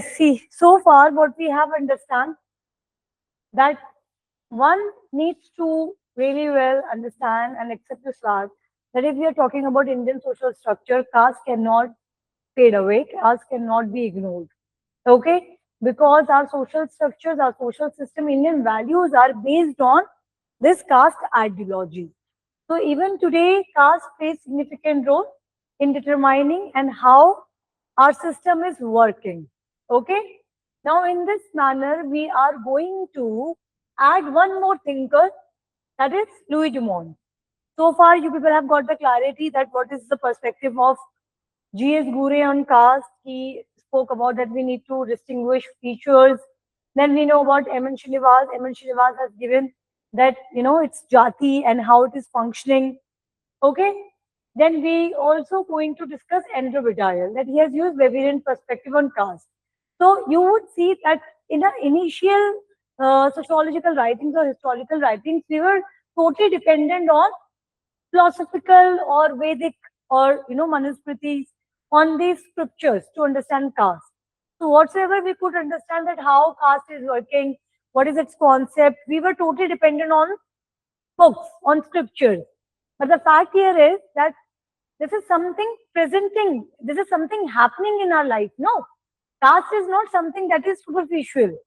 See, so far what we have understand that one needs to really well understand and accept this fact that if we are talking about Indian social structure, caste cannot fade away, caste cannot be ignored. Okay? Because our social structures, our social system, Indian values are based on this caste ideology. So even today, caste plays significant role in determining and how our system is working. Okay? Now in this manner, we are going to add one more thinker, that is Louis Dumont. So far, you people have got the clarity that what is the perspective of G.S. Gure on caste. He spoke about that we need to distinguish features. Then we know about M.N. Srinivas. M.N. Srinivas has given that, it's jati and how it is functioning. Okay. Then we also going to discuss Andrew, that he has used Weberian perspective on caste. So you would see that in the initial sociological writings or historical writings, we were totally dependent on philosophical or Vedic or Manusmritis on these scriptures to understand caste. So whatsoever we could understand that how caste is working, what is its concept, we were totally dependent on books, on scriptures. But the fact here is that this is something presenting, this is something happening in our life. No, caste is not something that is superficial.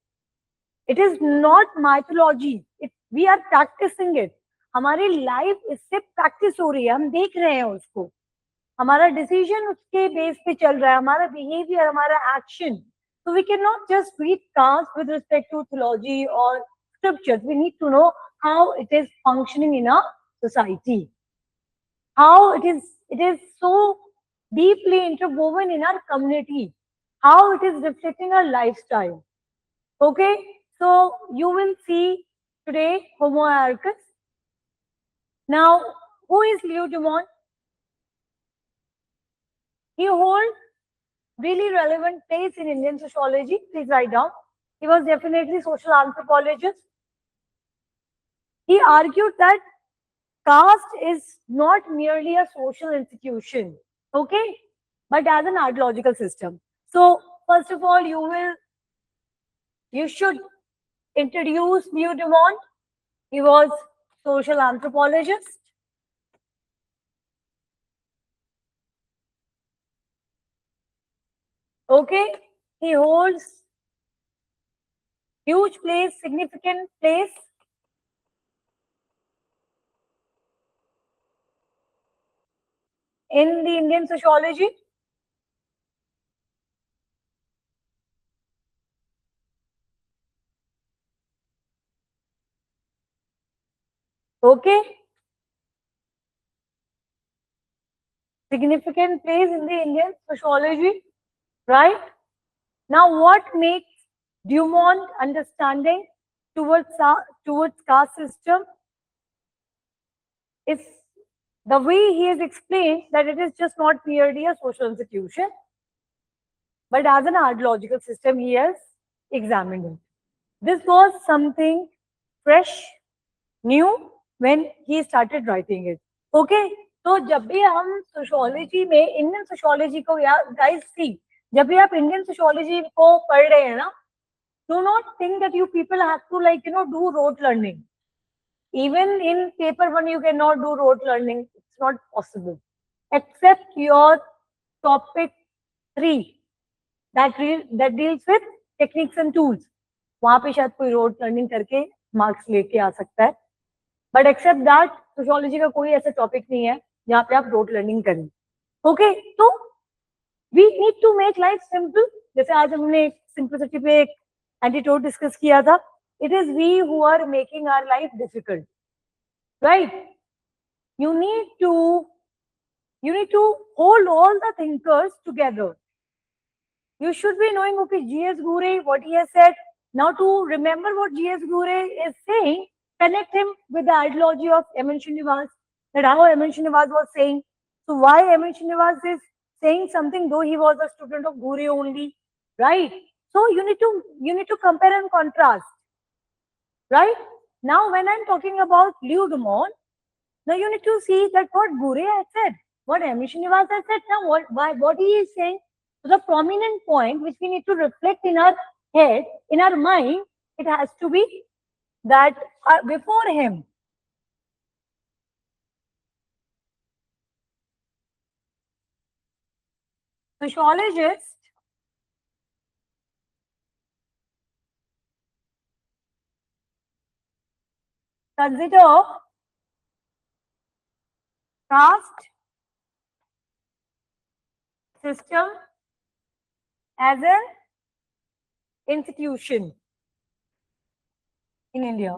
It is not mythology. We are practicing it. हमारी life इससे practice हो रही है, हम देख रहे हैं उसको, हमारा डिसीजन उसके बेस पे चल रहा है, हमारा बिहेवियर, हमारा action. So we cannot just read caste with respect to theology or scriptures. We need to know how it is functioning in our society, how it is so deeply interwoven in our community, how it is reflecting our lifestyle. Okay, so you will see today Homo Hierarchicus. Now, who is Leo Dumont? He holds really relevant place in Indian sociology. Please write down. He was definitely social anthropologist. He argued that caste is not merely a social institution, okay, but as an ideological system. So, first of all, you should introduce Leo Dumont. He was social anthropologist. Okay, he holds huge place, significant place in the Indian sociology. Okay, significant place in the Indian sociology, right? Now, what makes Dumont understanding towards caste system is the way he has explained that it is just not merely a social institution, but as an ideological system he has examined it. This was something fresh, new when he started writing it. Okay, तो जब भी हम sociology में Indian sociology को guys see, जब भी आप Indian sociology को पढ़ रहे हैं ना, do not think that you people have to do rote learning. Even in paper 1 you cannot do rote learning. It's not possible. Except your topic 3 that deals with techniques and tools. वहाँ पे शायद कोई rote learning करके marks लेके आ सकता है. But except that, sociology का कोई ऐसा topic नहीं है जहाँ पे आप rote learning करें. Okay, तो we need to make life simple. जैसे आज हमने simplicity पे एक antidote discuss किया था. It is we who are making our life difficult, right? You need to hold all the thinkers together. You should be knowing, okay, G.S. Gure, what he has said. Now to remember what G.S. Gure is saying, connect him with the ideology of M.N. Srinivas, that how M.N. Srinivas was saying. So why M.N. Srinivas is saying something though he was a student of Gure only, right? So you need to compare and contrast, right? Now when I'm talking about Leo Dumont, now you need to see that what Gure has said, what M.N. Srinivas has said. Now what he is saying, So the prominent point which we need to reflect in our head, in our mind, it has to be that before him, sociologists consider caste system as an institution in India.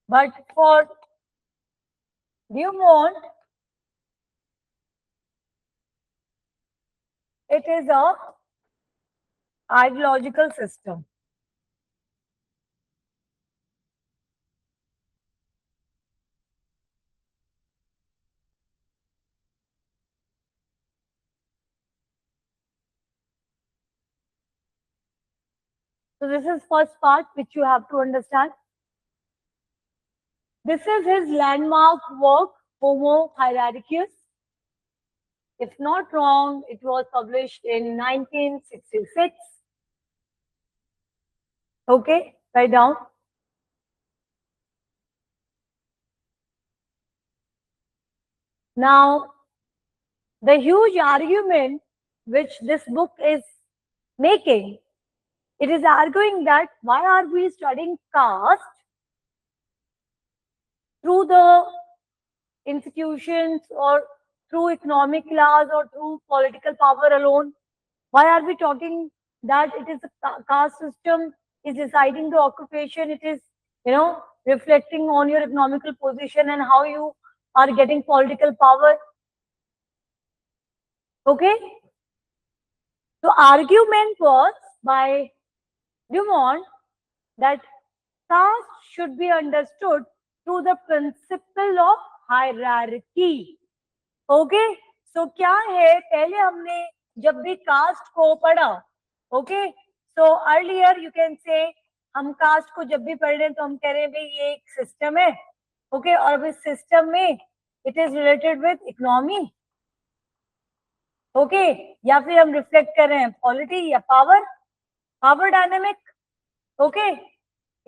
But for Dumont, it is a ideological system. So this is first part which you have to understand. This is his landmark work, Homo Hierarchicus. If not wrong, it was published in 1966. Okay, write down. Now, the huge argument which this book is making, it is arguing that why are we studying caste through the institutions or through economic class or through political power alone? Why are we talking that it is a caste system is deciding the occupation? It is, reflecting on your economical position and how you are getting political power. Okay. So argument was by Dumont that caste should be understood through the principle of hierarchy. Okay so क्या है, पहले हमने जब भी cast को पढ़ा, okay so earlier you can say हम cast को जब भी पढ़ रहे हैं तो हम कह रहे हैं भाई ये एक सिस्टम है, ओके और अब इस सिस्टम में it is related with economy, okay या फिर हम रिफ्लेक्ट कर रहे हैं पॉलिटी या पावर डायनेमिक, ओके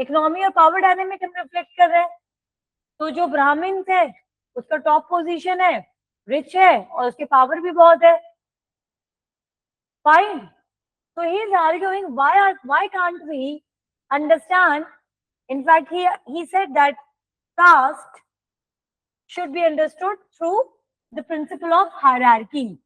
इकोनॉमी और पावर डायनेमिक हम रिफ्लेक्ट कर रहे हैं. तो जो ब्राह्मण है उसका टॉप पोजीशन है, रिच है और उसके पावर भी बहुत है. Fine. So he is arguing why can't we understand? In fact, he said that caste should be understood through the principle of hierarchy.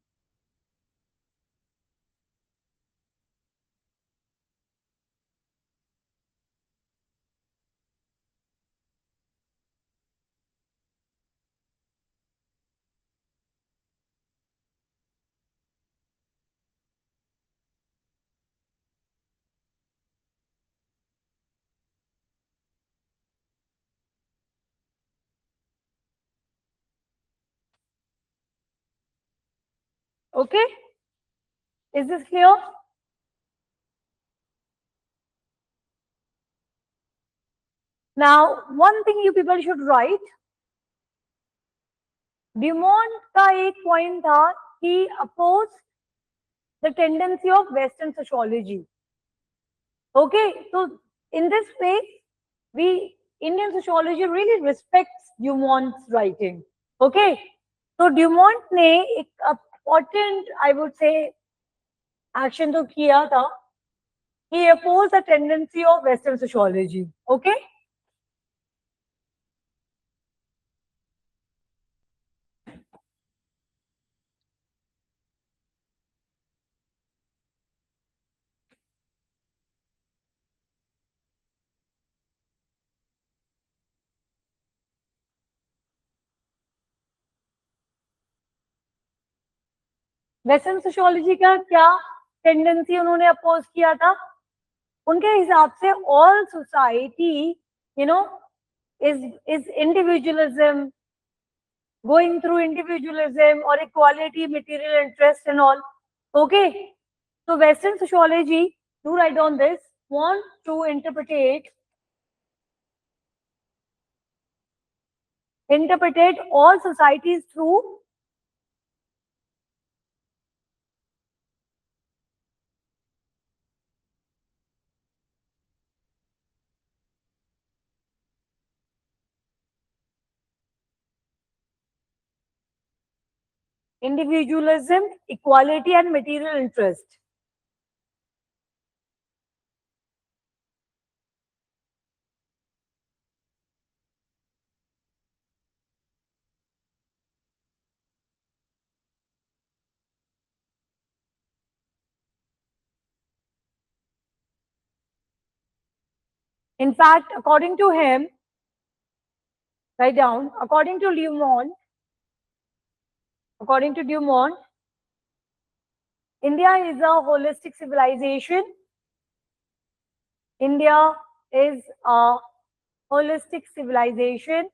Okay, is this clear? Now, one thing you people should write. Dumont का एक point था, he opposed the tendency of Western sociology. Okay, so in this way, Indian sociology really respects Dumont's writing. Okay, so Dumont ने एक important, I would say, action तो किया था. He opposed the tendency of Western sociology. Okay. Western sociology का क्या tendency उन्होंने oppose किया था? उनके हिसाब से all society is individualism, going through individualism or equality, material interest and all. Okay, so Western sociology Do write down this. Want to interpret all societies through individualism, equality, and material interest. In fact, according to him, write down, according to Dumont, India is a holistic civilization. India is a holistic civilization,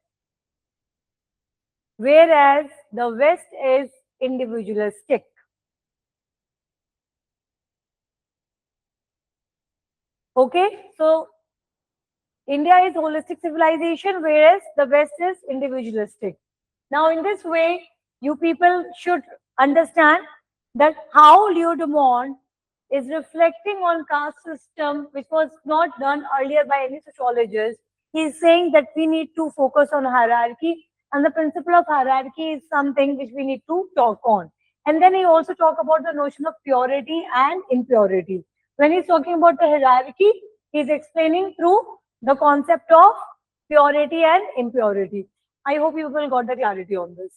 whereas the West is individualistic. Okay, so India is holistic civilization, whereas the West is individualistic. Now, in this way, you people should understand that how Leo Dumont is reflecting on caste system, which was not done earlier by any sociologist. He is saying that we need to focus on hierarchy, and the principle of hierarchy is something which we need to talk on. And then he also talked about the notion of purity and impurity. When he's talking about the hierarchy, he's explaining through the concept of purity and impurity. I hope you will got the clarity on this.